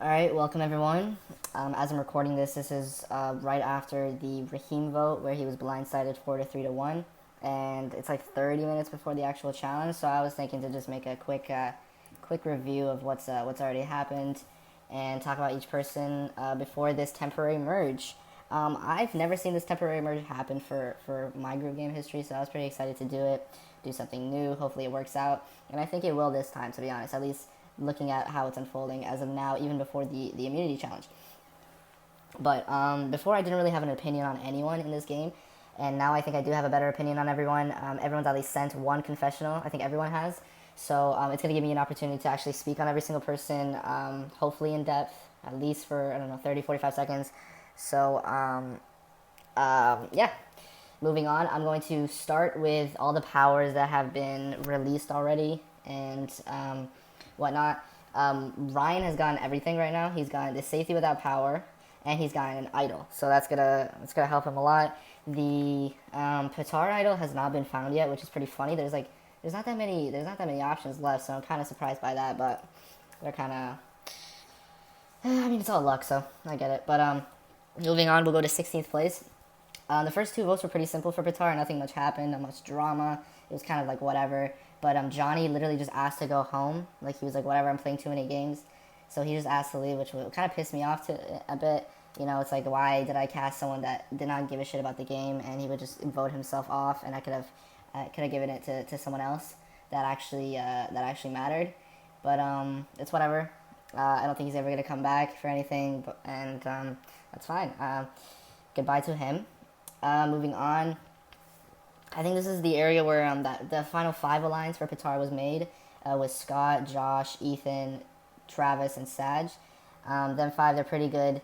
Alright, welcome everyone. As I'm recording this, this is right after the Raheem vote where he was blindsided 4 to 3 to 1. And it's like 30 minutes before the actual challenge, so I was thinking to just make a quick review of what's already happened and talk about each person before this temporary merge. I've never seen this temporary merge happen for my group game history, so I was pretty excited to do something new. Hopefully it works out, and I think it will this time, to be honest, at least looking at how it's unfolding as of now, even before the immunity challenge. But before, I didn't really have an opinion on anyone in this game, and now I think I do have a better opinion on everyone. Everyone's at least sent one confessional. I think everyone has. So it's going to give me an opportunity to actually speak on every single person, hopefully in depth, at least for, I don't know, 30, 45 seconds. So, yeah. Moving on, I'm going to start with all the powers that have been released already and whatnot. Ryan has gotten everything right now. He's gotten the safety without power, and he's gotten an idol. So that's gonna help him a lot. The Pitar idol has not been found yet, which is pretty funny. There's not that many options left, so I'm kind of surprised by that. But they're kind of, I mean, it's all luck, so I get it. But moving on, we'll go to 16th place. The first two votes were pretty simple for Pitar. Nothing much happened, not much drama. It was kind of like whatever. But Johnny literally just asked to go home. Like, he was like, whatever, I'm playing too many games. So he just asked to leave, which kind of pissed me off a bit. You know, it's like, why did I cast someone that did not give a shit about the game, and he would just vote himself off, and I could have given it to someone else that actually mattered. But it's whatever. I don't think he's ever gonna come back for anything, and that's fine. Goodbye to him. Moving on, I think this is the area where the final five alliance for Pitar was made with Scott, Josh, Ethan, Travis, and Saj. Them five, they're pretty good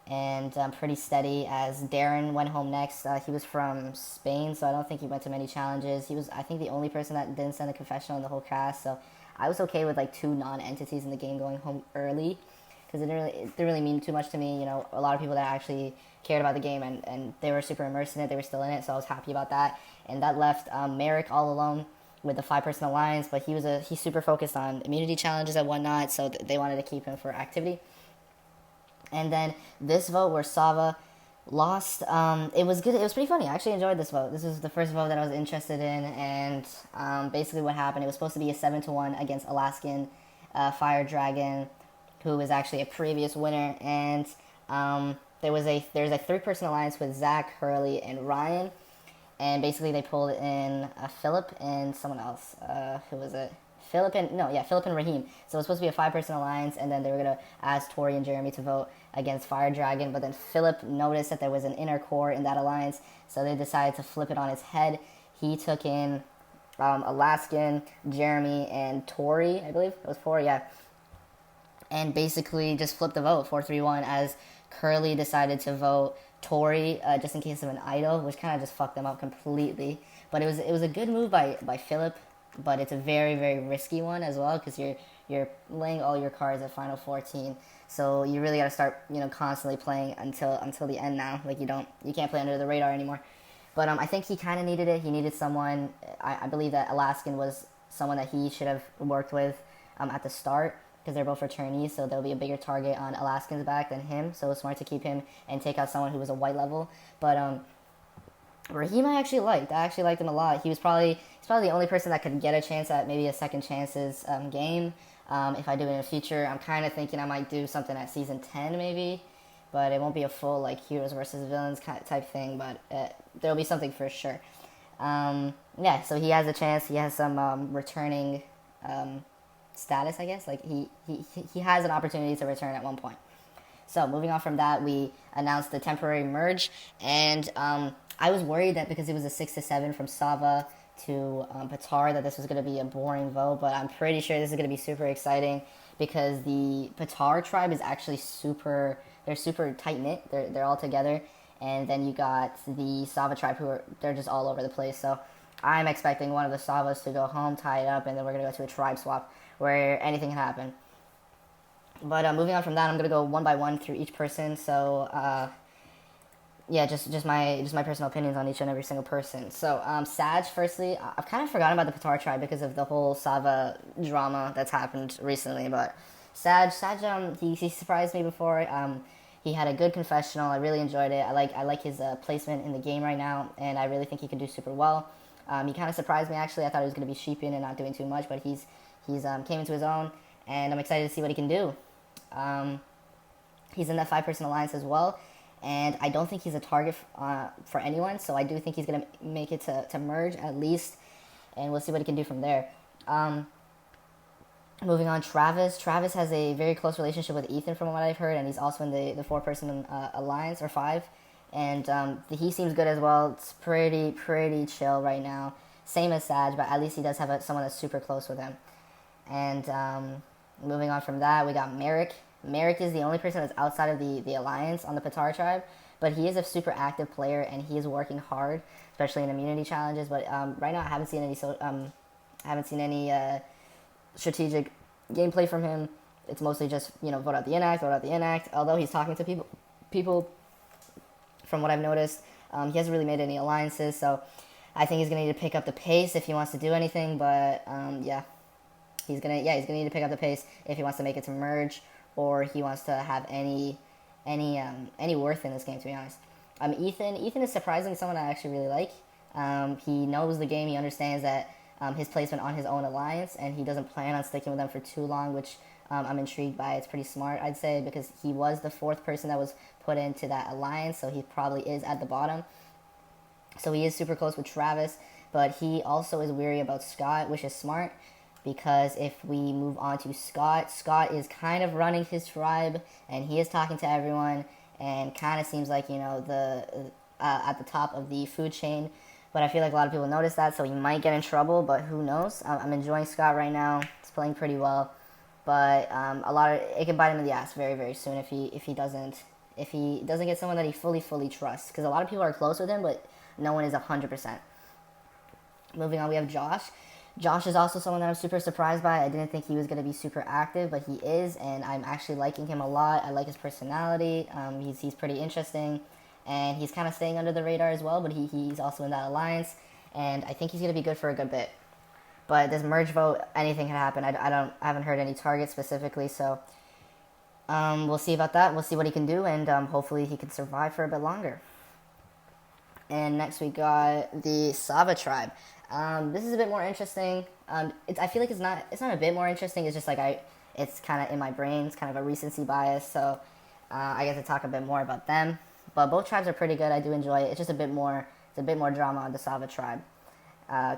and pretty steady. As Darren went home next, he was from Spain, so I don't think he went to many challenges. He was, I think, the only person that didn't send a confessional in the whole cast, so I was okay with like two non-entities in the game going home early, because it didn't really mean too much to me. You know, a lot of people that actually cared about the game and they were super immersed in it, they were still in it, so I was happy about that. And that left Merrick all alone with the 5-person alliance, but he's super focused on immunity challenges and whatnot, so they wanted to keep him for activity. And then this vote where Sava lost, it was good. It was pretty funny. I actually enjoyed this vote. This was the first vote that I was interested in, and basically what happened, it was supposed to be a 7-1 against Alaskan Fire Dragon, who was actually a previous winner, and there's a 3-person alliance with Zach, Hurley, and Ryan, and basically they pulled in Philip and someone else. Who was it? Philip and Raheem. So it was supposed to be a 5-person alliance, and then they were gonna ask Tori and Jeremy to vote against Fire Dragon. But then Philip noticed that there was an inner core in that alliance, so they decided to flip it on its head. He took in Alaskan, Jeremy, and Tori. I believe it was 4. Yeah, and basically just flipped the vote 4-3-1 as Curly decided to vote Tori just in case of an idol, which kind of just fucked them up completely. But it was a good move by Philip, but it's a very, very risky one as well, because you're laying all your cards at final 14, so you really got to start, you know, constantly playing until the end now. Like, you can't play under the radar anymore. But I think he kind of needed it. He needed someone. I believe that Alaskan was someone that he should have worked with at the start, because they're both returnees, so there'll be a bigger target on Alaskan's back than him, so it was smart to keep him and take out someone who was a white level. But Raheem I actually liked. I actually liked him a lot. He's probably the only person that could get a chance at maybe a second chances game. If I do it in the future, I'm kind of thinking I might do something at season 10 maybe, but it won't be a full like heroes versus villains type thing, but there'll be something for sure. Yeah, so he has a chance. He has some returning status, I guess. Like he has an opportunity to return at one point. So moving on from that, we announced the temporary merge, and I was worried that because it was a 6-7 from Sava to Pitar, that this was going to be a boring vote, but I'm pretty sure this is going to be super exciting, because the Pitar tribe is actually they're super tight-knit, they're all together, and then you got the Sava tribe they're just all over the place, so I'm expecting one of the Savas to go home, tie it up, and then we're going to go to a tribe swap where anything can happen. But moving on from that, I'm going to go one by one through each person, so yeah, just my personal opinions on each and every single person. So, Saj, firstly, I've kind of forgotten about the Pitar tribe because of the whole Sava drama that's happened recently. But Sag, he surprised me before. He had a good confessional. I really enjoyed it. I like his placement in the game right now, and I really think he can do super well. He kind of surprised me actually. I thought he was going to be sheeping and not doing too much, but he's came into his own, and I'm excited to see what he can do. He's in that 5-person alliance as well, and I don't think he's a target for anyone. So I do think he's going to make it to merge at least, and we'll see what he can do from there. Moving on, Travis. Travis has a very close relationship with Ethan from what I've heard, and he's also in the 4-person alliance, or 5. And he seems good as well. It's pretty chill right now. Same as Sag, but at least he does have someone that's super close with him. And moving on from that, we got Merrick. Merrick is the only person that's outside of the alliance on the Patar tribe, but he is a super active player, and he is working hard, especially in immunity challenges. But right now, I haven't seen any strategic gameplay from him. It's mostly just, vote out the inact. Although he's talking to people from what I've noticed, he hasn't really made any alliances, so I think he's gonna need to pick up the pace if he wants to do anything. But he's gonna need to pick up the pace if he wants to make it to merge, or he wants to have any worth in this game, to be honest. Ethan is surprisingly someone I actually really like. He knows the game. He understands that his placement on his own alliance, and he doesn't plan on sticking with them for too long, which I'm intrigued by. It's pretty smart, I'd say, because he was the 4th person that was put into that alliance, so he probably is at the bottom. So he is super close with Travis, but he also is weary about Scott, which is smart, because if we move on to Scott is kind of running his tribe, and he is talking to everyone, and kind of seems like, at the top of the food chain. But I feel like a lot of people notice that, so he might get in trouble, but who knows? I'm enjoying Scott right now. He's playing pretty well, but it can bite him in the ass very, very soon if he doesn't get someone that he fully trusts. Because a lot of people are close with him, but no one is 100%. Moving on, we have Josh. Josh is also someone that I'm super surprised by. I didn't think he was going to be super active, but he is, and I'm actually liking him a lot. I like his personality. He's pretty interesting. And he's kind of staying under the radar as well, but he's also in that alliance, and I think he's going to be good for a good bit. But this merge vote, anything can happen. I haven't heard any targets specifically, so we'll see about that. We'll see what he can do, and hopefully he can survive for a bit longer. And next we got the Sava tribe. This is a bit more interesting. I feel like it's not a bit more interesting. It's just like it's kind of in my brain. It's kind of a recency bias, so I get to talk a bit more about them. But both tribes are pretty good. I do enjoy it. It's just a bit more drama on the Sava tribe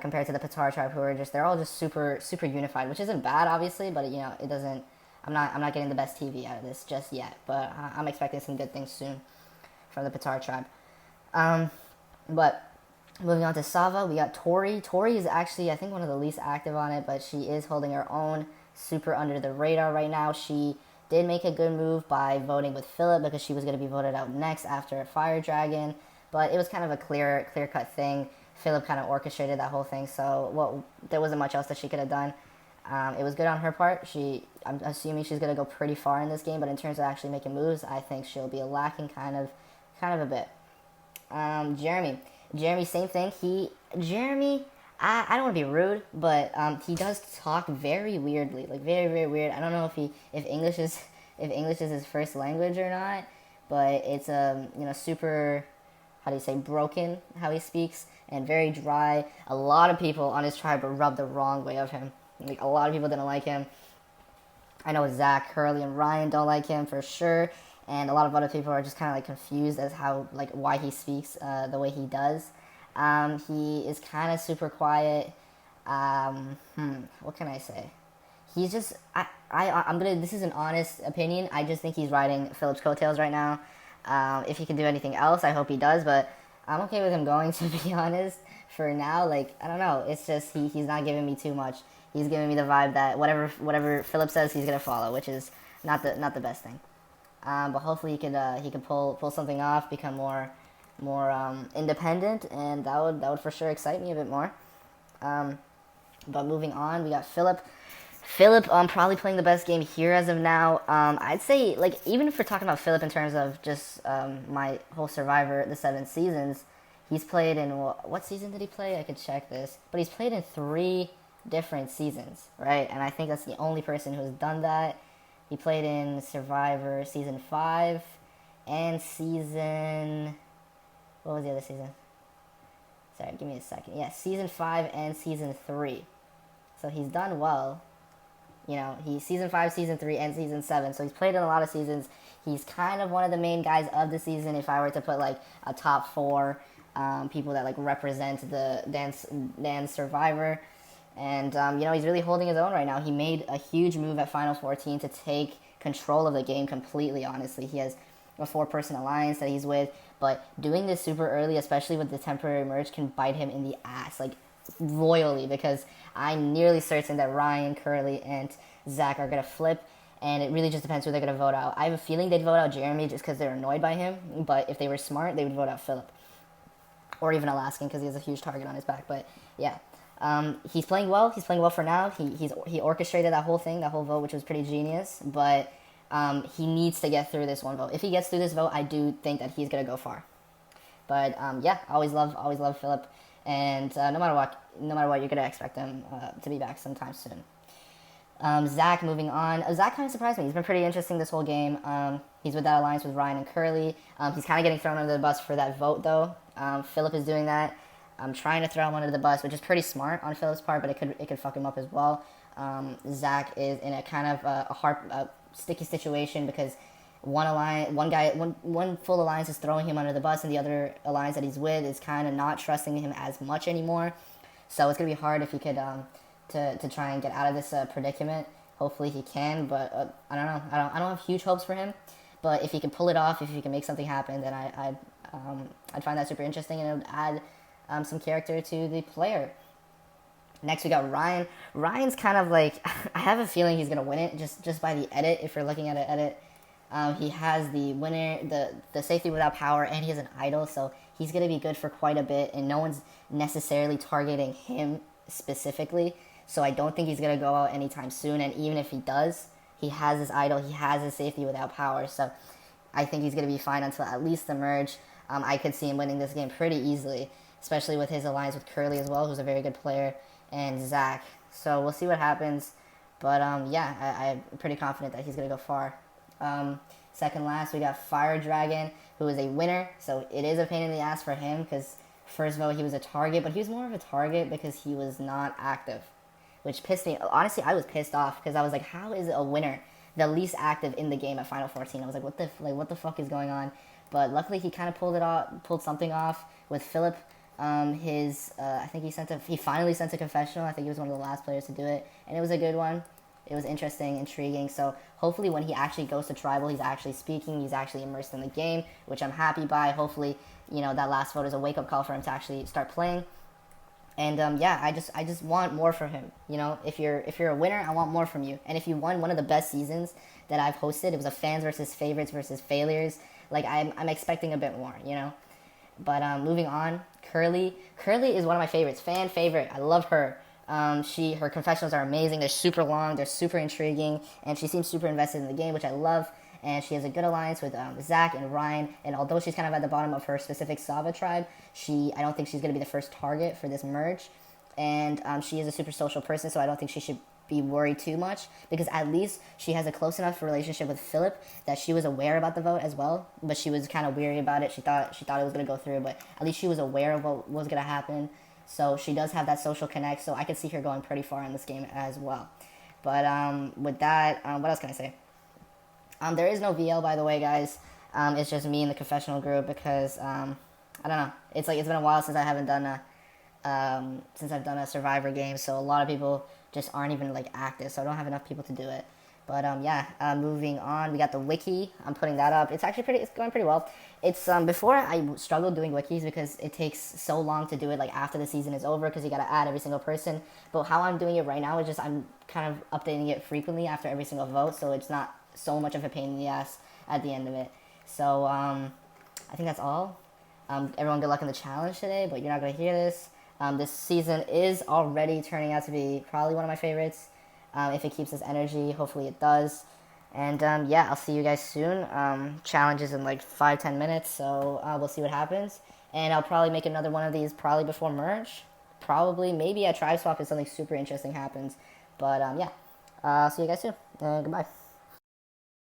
compared to the Patar tribe, they're all just super unified, which isn't bad, obviously, but it doesn't. I'm not getting the best TV out of this just yet, but I'm expecting some good things soon from the Patar tribe. But moving on to Sava, we got Tori. Tori is actually, I think, one of the least active on it, but she is holding her own, super under the radar right now. She did make a good move by voting with Philip because she was going to be voted out next after Fire Dragon, but it was kind of a clear-cut thing. Philip kind of orchestrated that whole thing, so there wasn't much else that she could have done. It was good on her part. I'm assuming she's going to go pretty far in this game, but in terms of actually making moves, I think she'll be lacking kind of a bit. Jeremy, same thing. I don't want to be rude, but he does talk very weirdly, like very, very weird. I don't know if English is his first language or not, but it's super, how do you say, broken how he speaks, and very dry. A lot of people on his tribe rubbed the wrong way of him. Like, a lot of people didn't like him. I know Zach, Hurley, and Ryan don't like him for sure, and a lot of other people are just kind of like confused as why he speaks the way he does. He is kind of super quiet. What can I say? He's just, this is an honest opinion. I just think he's riding Philip's coattails right now. If he can do anything else, I hope he does, but I'm okay with him going, to be honest, for now. Like, I don't know. It's just, he's not giving me too much. He's giving me the vibe that whatever Philip says, he's going to follow, which is not the best thing. But hopefully he can pull something off, become more independent, and that would for sure excite me a bit more. But moving on, we got Philip. Philip, probably playing the best game here as of now. I'd say, like, even if we're talking about Philip in terms of just my whole Survivor, the 7 seasons, he's played in, what season did he play? I could check this. But he's played in 3 different seasons, right? And I think that's the only person who's done that. He played in Survivor Season 5 and Season... What was the other season? Sorry, give me a second. Yeah, Season 5 and Season 3. So he's done well. You know, he's Season 5, Season 3, and Season 7. So he's played in a lot of seasons. He's kind of one of the main guys of the season if I were to put, like, a top 4 people that, like, represent the DanZ Survivor. And, you know, he's really holding his own right now. He made a huge move at Final 14 to take control of the game completely, honestly. He has a 4-person alliance that he's with. But doing this super early, especially with the temporary merge, can bite him in the ass, like, royally. Because I'm nearly certain that Ryan, Curly, and Zach are going to flip. And it really just depends who they're going to vote out. I have a feeling they'd vote out Jeremy just because they're annoyed by him. But if they were smart, they would vote out Philip. Or even Alaskan because he has a huge target on his back. But, yeah. He's playing well. He's playing well for now. He orchestrated that whole thing, that whole vote, which was pretty genius. But he needs to get through this one vote. If he gets through this vote, I do think that he's gonna go far. But yeah, always love Philip, and no matter what, you're gonna expect him to be back sometime soon. Zach, moving on. Zach kind of surprised me. He's been pretty interesting this whole game. He's with that alliance with Ryan and Curly. He's kind of getting thrown under the bus for that vote, though. Philip is doing that. I'm trying to throw him under the bus, which is pretty smart on Philip's part, but it could fuck him up as well. Zach is in a kind of a sticky situation because one full alliance is throwing him under the bus, and the other alliance that he's with is kind of not trusting him as much anymore. So it's gonna be hard if he could to try and get out of this predicament. Hopefully he can, but I don't know. I don't have huge hopes for him. But if he can pull it off, if he can make something happen, then I'd find that super interesting, and it would add some character to the player. Next, we got Ryan. Ryan's kind of like, I have a feeling he's going to win it just by the edit, if you're looking at an edit. He has the winner, the safety without power, and he has an idol, so he's going to be good for quite a bit, and no one's necessarily targeting him specifically, so I don't think he's going to go out anytime soon, and even if he does, he has his idol, he has his safety without power, so I think he's going to be fine until at least the merge. I could see him winning this game pretty easily, especially with his alliance with Curly as well, who's a very good player, and Zach. So we'll see what happens. But yeah, I'm pretty confident that he's going to go far. Second last, we got Fire Dragon, who is a winner. So it is a pain in the ass for him because first vote he was a target, but he was more of a target because he was not active, which pissed me. Honestly, I was pissed off because I was like, how is a winner the least active in the game at Final 14? I was like, what the fuck is going on? But luckily he kind of pulled something off with Philip. I think he finally sent a confessional. I think he was one of the last players to do it, and it was a good one. It was interesting, intriguing. So hopefully when he actually goes to Tribal, he's actually speaking, he's actually immersed in the game, which I'm happy by. Hopefully, you know, that last vote is a wake-up call for him to actually start playing. And yeah, I just want more from him. You know, if you're a winner, I want more from you. And if you won one of the best seasons that I've hosted, it was a fans versus favorites versus failures. Like I'm expecting a bit more, you know. But moving on, Curly is one of my favorites, fan favorite. I love her. Her confessionals are amazing. They're super long, they're super intriguing, and she seems super invested in the game, which I love. And she has a good alliance with Zach and Ryan. And although she's kind of at the bottom of her specific Sava tribe, I don't think she's going to be the first target for this merge. And she is a super social person, so I don't think she should be worried too much, because at least she has a close enough relationship with Philip that she was aware about the vote as well, but she was kind of weary about it. She thought it was going to go through, but at least she was aware of what was going to happen. So she does have that social connect, so I could see her going pretty far in this game as well. But with that, what else can I say? There is no VL, by the way, guys. It's just me in the confessional group because I don't know. It's been a while since I haven't done I've done a Survivor game, so a lot of people just aren't even like active, so I don't have enough people to do it. But yeah, moving on, we got the wiki. I'm putting that up. It's going pretty well. It's before I struggled doing wikis because it takes so long to do it, like after the season is over, because you got to add every single person. But how I'm doing it right now is just I'm kind of updating it frequently after every single vote, so it's not so much of a pain in the ass at the end of it. So I think that's all. Everyone, good luck in the challenge today, but you're not going to hear this. This season is already turning out to be probably one of my favorites. If it keeps this energy, hopefully it does. And yeah, I'll see you guys soon. Challenges in like 5-10 minutes, so we'll see what happens. And I'll probably make another one of these probably before merge. Probably, maybe at Tribe Swap if something super interesting happens. But yeah, I'll see you guys soon. Goodbye.